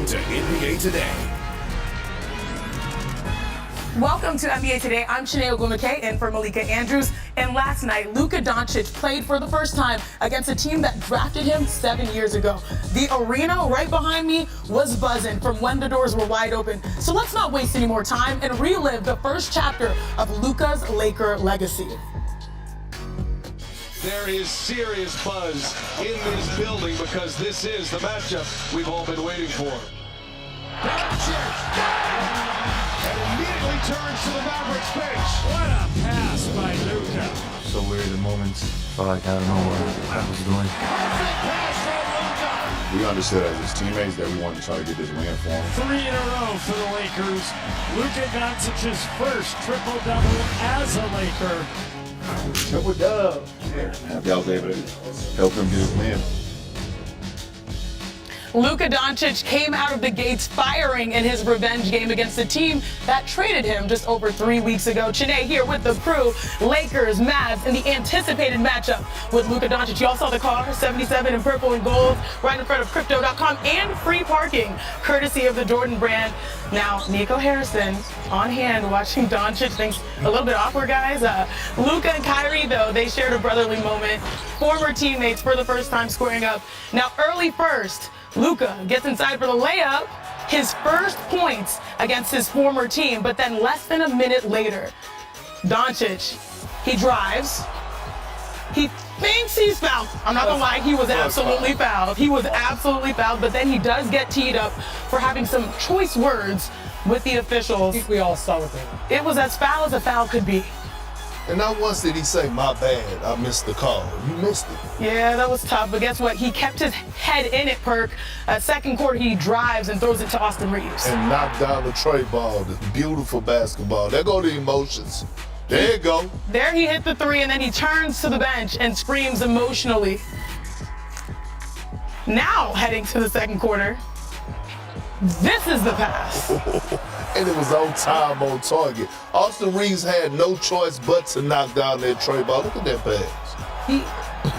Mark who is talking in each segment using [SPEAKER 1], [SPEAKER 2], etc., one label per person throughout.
[SPEAKER 1] to NBA Today.
[SPEAKER 2] Welcome to NBA Today. I'm Shanae Ogumake in for Malika Andrews. And last night, Luka Doncic played for the first time against a team that drafted him 7 years ago. The arena right behind me was buzzing from when the doors were wide open. So let's not waste any more time and relive the first chapter of Luka's Laker legacy.
[SPEAKER 3] There is serious buzz in this building because this is the matchup we've all been waiting for. And immediately turns to the Mavericks bench.
[SPEAKER 4] What a pass by Luka.
[SPEAKER 5] So weird at moments. Felt like I don't know what I was doing.
[SPEAKER 6] We understood as his teammates that we wanted to try to get this win for him.
[SPEAKER 4] 3 in a row for the Lakers. Luka Doncic's first triple-double as a Laker.
[SPEAKER 6] Triple dub. Yeah, happy I was able to help him get his win.
[SPEAKER 2] Luka Doncic came out of the gates firing in his revenge game against the team that traded him just over 3 weeks ago. Chene here with the crew, Lakers, Mavs, in the anticipated matchup with Luka Doncic. Y'all saw the car, 77 in purple and gold, right in front of Crypto.com, and free parking, courtesy of the Jordan brand. Now, Nico Harrison on hand watching Doncic. Things a little bit awkward, guys. Luka and Kyrie, though, they shared a brotherly moment. Former teammates for the first time squaring up. Now, early first, Luka gets inside for the layup, his first points against his former team, but then less than a minute later, Doncic, he drives, he thinks he's fouled. I'm not gonna lie, he was absolutely fouled. He was absolutely fouled, but then he does get teed up for having some choice words with the officials.
[SPEAKER 7] I think we all saw it.
[SPEAKER 2] It was as foul as a foul could be.
[SPEAKER 8] And not once did he say, "My bad, I missed the call." You missed it.
[SPEAKER 2] Yeah, that was tough, but guess what? He kept his head in it, Perk. Second quarter, he drives and throws it to Austin Reeves.
[SPEAKER 8] And knocked down the tray ball, the beautiful basketball. There go the emotions. There you go.
[SPEAKER 2] There he hit the three, and then he turns to the bench and screams emotionally. Now, heading to the second quarter, this is the pass.
[SPEAKER 8] And it was on time, on target. Austin Reeves had no choice but to knock down that tray ball. Look at that pass.
[SPEAKER 7] He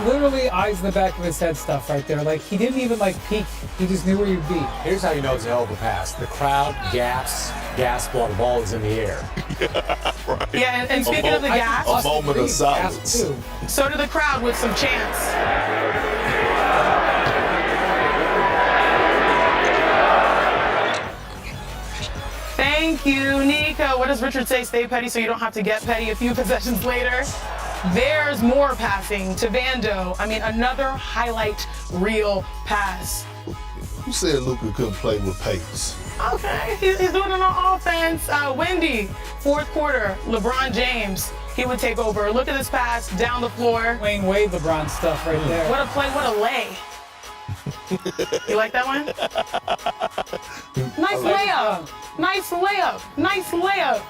[SPEAKER 7] literally eyes in the back of his head stuff right there. Like, he didn't even, peek. He just knew where you'd be.
[SPEAKER 9] Here's how you know it's a hell of a pass. The crowd gasps while the ball is in the air.
[SPEAKER 8] Yeah, right.
[SPEAKER 2] Yeah, and speaking of the gas,
[SPEAKER 8] a moment of silence.
[SPEAKER 2] So did the crowd with some chants. Thank you, Nico. What does Richard say? Stay petty so you don't have to get petty a few possessions later. There's more passing to Vando. I mean, another highlight reel pass.
[SPEAKER 8] Who said Luka couldn't play with pace?
[SPEAKER 2] Okay, he's doing it on offense. Wendy, fourth quarter, LeBron James, he would take over. Look at this pass down the floor.
[SPEAKER 7] Wayne Wade LeBron stuff right there.
[SPEAKER 2] What a play, what a lay. You like that one? Nice layup. Nice layup. Nice layup.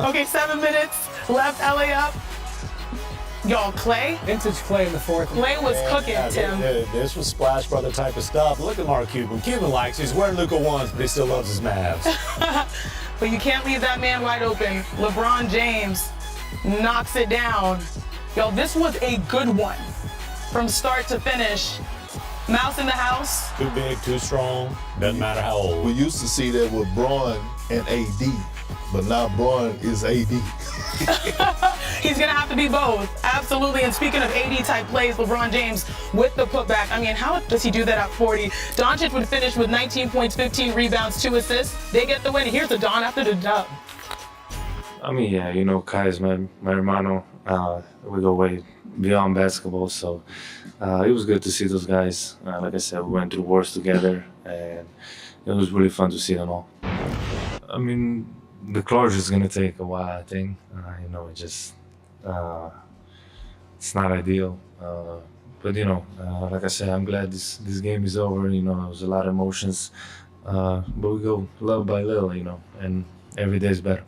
[SPEAKER 2] Okay, 7 minutes left, LA up. Y'all, Clay?
[SPEAKER 7] Vintage Clay in the fourth.
[SPEAKER 2] Clay was cooking, Tim.
[SPEAKER 9] This was Splash Brother type of stuff. Look at Mark Cuban. Cuban likes, he's wearing Luka ones, but he still loves his Mavs.
[SPEAKER 2] But you can't leave that man wide open. LeBron James knocks it down. Y'all, this was a good one from start to finish. Mouse in the house.
[SPEAKER 9] Too big, too strong, doesn't matter how old.
[SPEAKER 8] We used to see that with Braun and AD, but now Braun is AD.
[SPEAKER 2] He's going to have to be both. Absolutely. And speaking of AD-type plays, LeBron James with the putback. I mean, how does he do that at 40? Doncic would finish with 19 points, 15 rebounds, 2 assists. They get the win. Here's the Don after the dub.
[SPEAKER 5] I mean, yeah, you know, Kai is my hermano. We go way beyond basketball, so it was good to see those guys. Like I said, we went through wars together, and it was really fun to see them all. I mean, the closure is gonna take a while, I think. You know, it just it's not ideal. But you know, like I said, I'm glad this game is over. You know, there was a lot of emotions, but we go little by little, you know, and every day is better.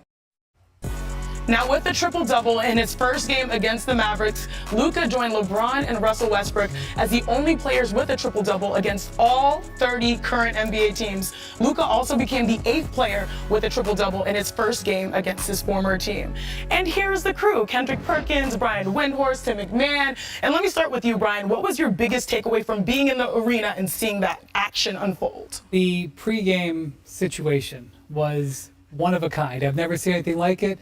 [SPEAKER 2] Now, with the triple-double in his first game against the Mavericks, Luka joined LeBron and Russell Westbrook as the only players with a triple-double against all 30 current NBA teams. Luka also became the 8th player with a triple-double in his first game against his former team. And here's the crew: Kendrick Perkins, Brian Windhorst, Tim McMahon. And let me start with you, Brian. What was your biggest takeaway from being in the arena and seeing that action unfold?
[SPEAKER 7] The pregame situation was one of a kind. I've never seen anything like it.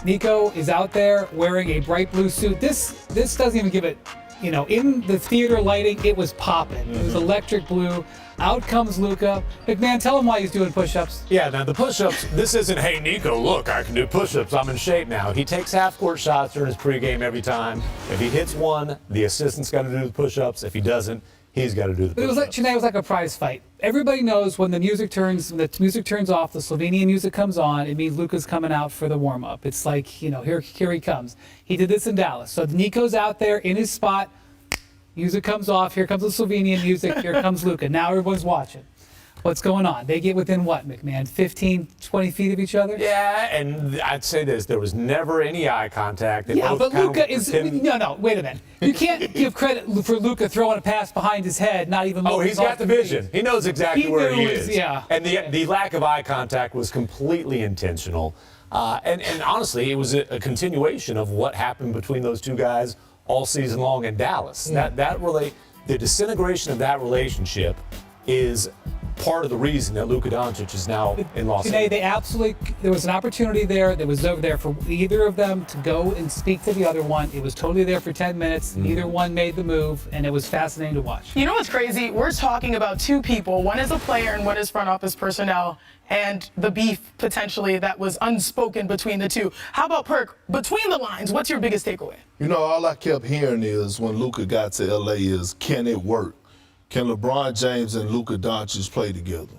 [SPEAKER 7] Nico is out there wearing a bright blue suit. This doesn't even give it, in the theater lighting, it was popping. It was electric blue. Out comes Luka. McMahon, tell him why he's doing push-ups.
[SPEAKER 9] Yeah, now the push-ups, this isn't, hey, Nico, look, I can do push-ups. I'm in shape now. He takes half-court shots during his pregame every time. If he hits one, the assistant's got to do the push-ups. If he doesn't, he's got to do the push-ups.
[SPEAKER 7] It was like, Chennai, was like a prize fight. Everybody knows when the music turns off, the Slovenian music comes on, it means Luka's coming out for the warm-up. It's like, here he comes. He did this in Dallas. So Nico's out there in his spot. Music comes off. Here comes the Slovenian music. Here comes Luka. Now everyone's watching. What's going on? They get within what, McMahon? 15, 20 feet of each other?
[SPEAKER 9] Yeah, and I'd say this. There was never any eye contact.
[SPEAKER 7] Yeah, but Luka is... No, wait a minute. You can't give credit for Luka throwing a pass behind his head, not even...
[SPEAKER 9] Oh, he's got the vision. He knows exactly where he is.
[SPEAKER 7] Yeah.
[SPEAKER 9] And the lack of eye contact was completely intentional. And honestly, it was a continuation of what happened between those two guys all season long in Dallas. The disintegration of that relationship is part of the reason that Luka Doncic is now in Los Angeles.
[SPEAKER 7] There was an opportunity there that was over there for either of them to go and speak to the other one. It was totally there for 10 minutes. Neither one made the move, and it was fascinating to watch.
[SPEAKER 2] You know what's crazy? We're talking about two people. One is a player and one is front office personnel, and the beef potentially that was unspoken between the two. How about Perk? Between the lines, what's your biggest takeaway?
[SPEAKER 8] All I kept hearing is when Luka got to LA is, can it work? Can LeBron James and Luka Doncic play together?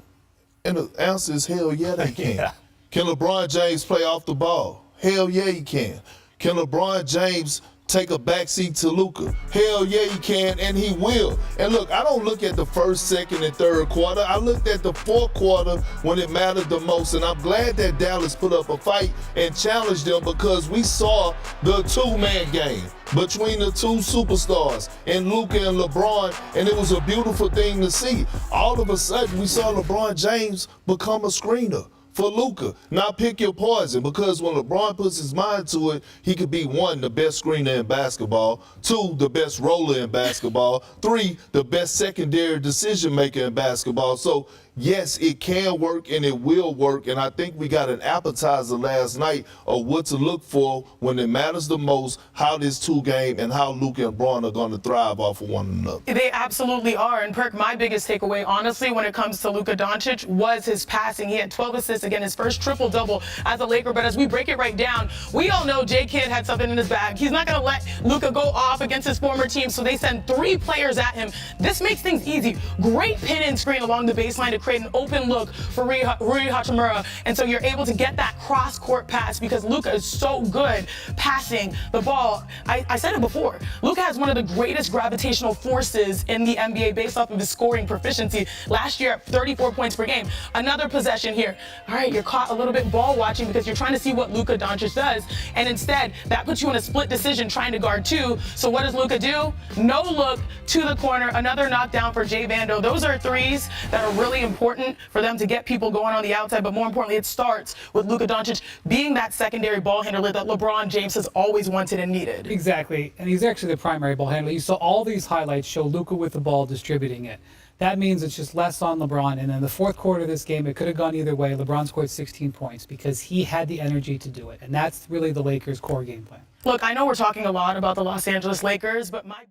[SPEAKER 8] And the answer is hell yeah, they can.
[SPEAKER 9] Yeah.
[SPEAKER 8] Can LeBron James play off the ball? Hell yeah, he can. Can LeBron James take a backseat to Luka? Hell yeah, he can, and he will. And look, I don't look at the first, second, and third quarter. I looked at the fourth quarter when it mattered the most, and I'm glad that Dallas put up a fight and challenged them because we saw the two-man game between the two superstars and Luka and LeBron, and it was a beautiful thing to see. All of a sudden, we saw LeBron James become a screener for Luka. Now pick your poison, because when LeBron puts his mind to it, he could be 1, the best screener in basketball, 2, the best roller in basketball, 3, the best secondary decision maker in basketball. So yes, it can work and it will work, and I think we got an appetizer last night of what to look for when it matters the most, how this two game and how Luka and Braun are going to thrive off of one another.
[SPEAKER 2] They absolutely are. And Perk, my biggest takeaway, honestly, when it comes to Luka Doncic was his passing. He had 12 assists, again, his first triple-double as a Laker. But as we break it right down, we all know J. Kidd had something in his bag. He's not going to let Luka go off against his former team, so they send 3 players at him. This makes things easy. Great pin and screen along the baseline to create an open look for Rui Hachimura, and so you're able to get that cross-court pass because Luka is so good passing the ball. I said it before, Luka has one of the greatest gravitational forces in the NBA based off of his scoring proficiency. Last year, 34 points per game. Another possession here. All right, you're caught a little bit ball watching because you're trying to see what Luka Doncic does, and instead, that puts you in a split decision trying to guard 2. So what does Luka do? No look to the corner, another knockdown for Jay Vando. Those are threes that are really important for them to get people going on the outside, but more importantly, it starts with Luka Doncic being that secondary ball handler that LeBron James has always wanted and needed.
[SPEAKER 7] Exactly, and he's actually the primary ball handler. You saw all these highlights show Luka with the ball distributing it. That means it's just less on LeBron, and in the fourth quarter of this game, it could have gone either way. LeBron scored 16 points because he had the energy to do it, and that's really the Lakers' core game plan.
[SPEAKER 2] Look, I know we're talking a lot about the Los Angeles Lakers, but my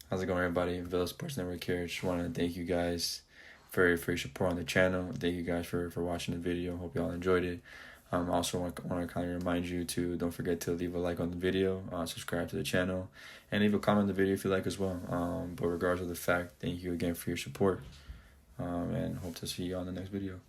[SPEAKER 1] How's it going, everybody? Villa Sports Network here. Just want to thank you guys for your support on the channel. Thank you guys for watching the video. Hope y'all enjoyed it. I also want to kind of remind you to don't forget to leave a like on the video, subscribe to the channel, and leave a comment on the video if you like as well. But regardless of the fact, thank you again for your support, and hope to see you on the next video.